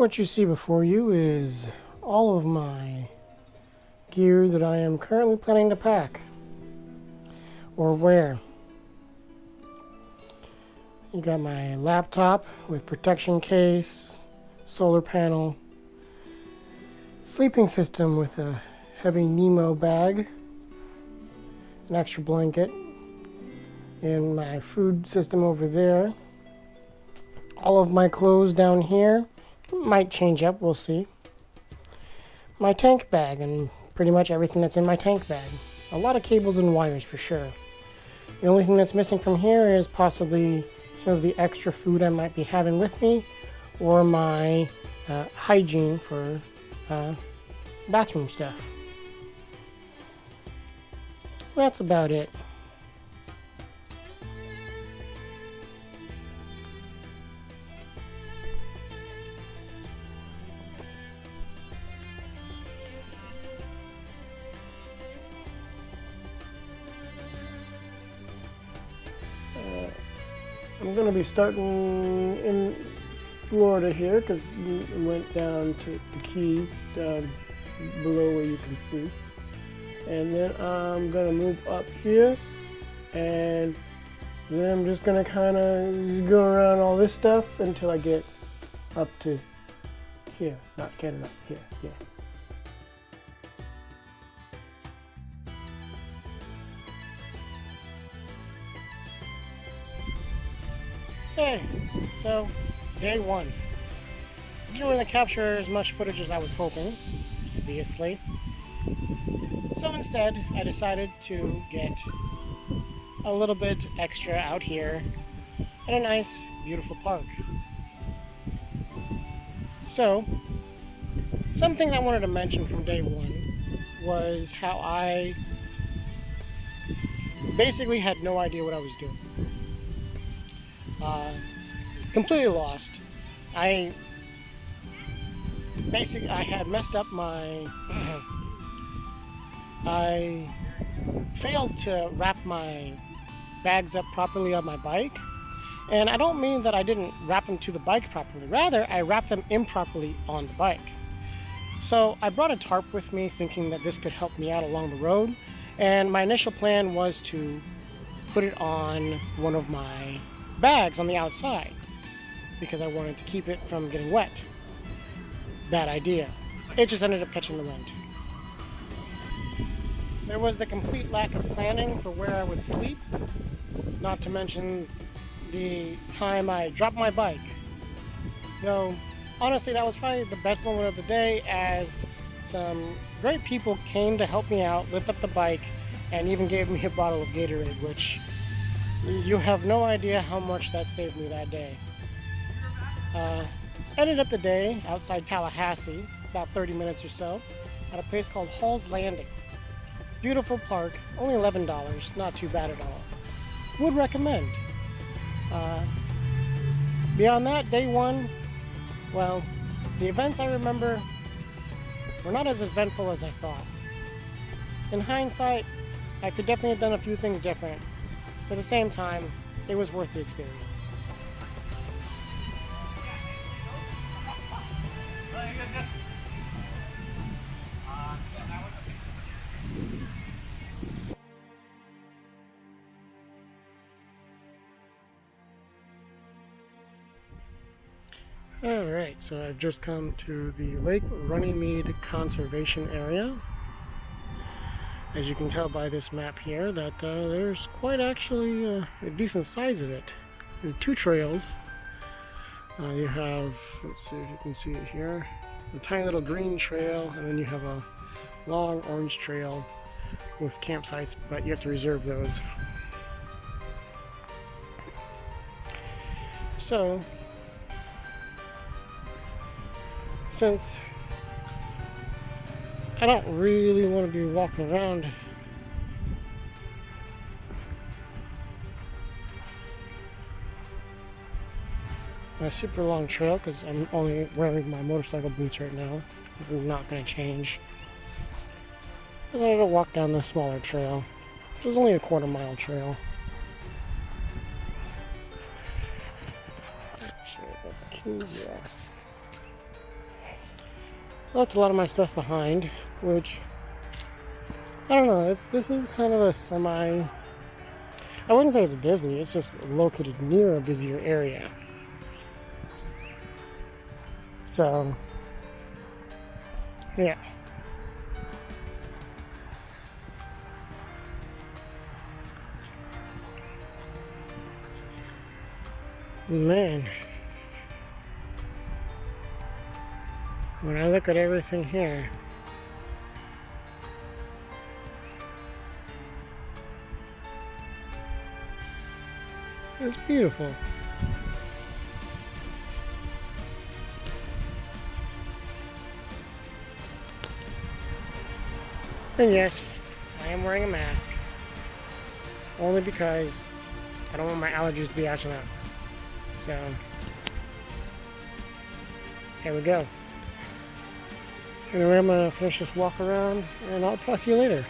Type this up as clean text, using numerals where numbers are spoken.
What you see before you is all of my gear that I am currently planning to pack or wear. You got my laptop with protection case, solar panel, sleeping system with a heavy Nemo bag, an extra blanket, and my food system over there. All of my clothes down here. Might change up, we'll see. My tank bag and pretty much everything that's in my tank bag. A lot of cables and wires for sure. The only thing that's missing from here is possibly some of the extra food I might be having with me, or my hygiene for bathroom stuff. That's about it. I'm going to be starting in Florida here because we went down to the Keys, down below where you can see. And then I'm going to move up here, and then I'm just going to kind of go around all this stuff until I get up to here. Not getting up here, yeah. Okay, so day one. Didn't really capture as much footage as I was hoping, obviously. So instead, I decided to get a little bit extra out here at a nice, beautiful park. So, something I wanted to mention from day one was how I basically had no idea what I was doing. Completely lost. I had messed up my I failed to wrap my bags up properly on my bike, and I don't mean that I didn't wrap them to the bike properly. Rather, I wrapped them improperly on the bike. So I brought a tarp with me thinking that this could help me out along the road, and my initial plan was to put it on one of my bags on the outside because I wanted to keep it from getting wet. Bad idea. It just ended up catching the wind. There was the complete lack of planning for where I would sleep, not to mention the time I dropped my bike. Though, honestly, that was probably the best moment of the day, as some great people came to help me out, lift up the bike, and even gave me a bottle of Gatorade, which you have no idea how much that saved me that day. Ended up the day outside Tallahassee, about 30 minutes or so, at a place called Hall's Landing. Beautiful park, only $11, not too bad at all. Would recommend. Beyond that, day one, well, the events I remember were not as eventful as I thought. In hindsight, I could definitely have done a few things different. But at the same time, it was worth the experience. Alright, so I've just come to the Lake Runnymede Conservation Area. As you can tell by this map here, that there's quite actually a decent size of it. There are two trails. You have, let's see if you can see it here, the tiny little green trail, and then you have a long orange trail with campsites, but you have to reserve those. So, since I don't really want to be walking around a super long trail, because I'm only wearing my motorcycle boots right now. I'm not going to change. I decided to walk down this smaller trail. It was only a quarter-mile trail. Yeah. left a lot of my stuff behind, which I don't know. This is kind of a semi. I wouldn't say it's busy. It's just located near a busier area. So, yeah. Man, when I look at everything here, it's beautiful. And yes, I am wearing a mask, only because I don't want my allergies to be acting up. So, there we go. Anyway, I'm going to finish this walk around, and I'll talk to you later.